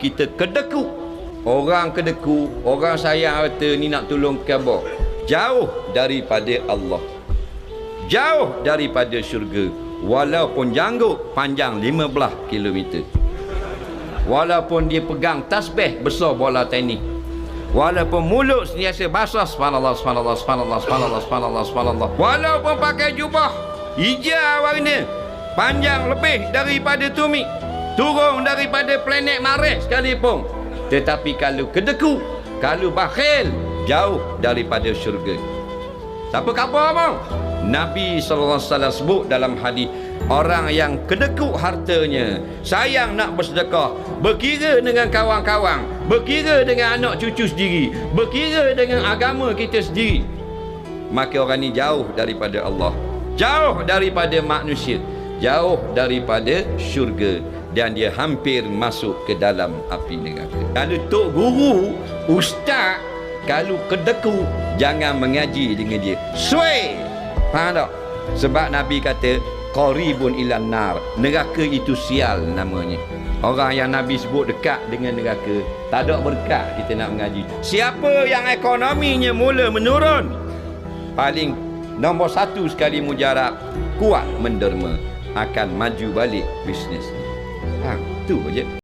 kita kedeku. Orang kedeku, orang sayang harta ni nak tolong khabar, jauh daripada Allah, jauh daripada syurga. Walaupun janggut panjang 15 km, walaupun dia pegang tasbih besar bola tenis, walaupun mulut sentiasa basah subhanallah subhanallah subhanallah subhanallah subhanallah subhanallah, walaupun pakai jubah hijau warna panjang lebih daripada tumit, turun daripada planet Mars sekalipun, tetapi kalau kedeku, kalau bakhil, jauh daripada syurga. Siapa khabar bang? Nabi SAW sebut dalam hadis, orang yang kedekut hartanya, sayang nak bersedekah, berkira dengan kawan-kawan, berkira dengan anak cucu sendiri, berkira dengan agama kita sendiri, maka orang ni jauh daripada Allah, jauh daripada manusia, jauh daripada syurga, dan dia hampir masuk ke dalam api neraka. Kalau tok guru, ustaz, kalau kedekut, jangan mengaji dengan dia. Suai. Faham tak? Sebab Nabi kata qaribun ilan nar, neraka itu sial namanya. Orang yang Nabi sebut dekat dengan neraka, tak ada berkat kita nak mengaji. Siapa yang ekonominya mula menurun, paling nombor satu sekali mujarab, kuat menderma, akan maju balik bisnes. Tu aja.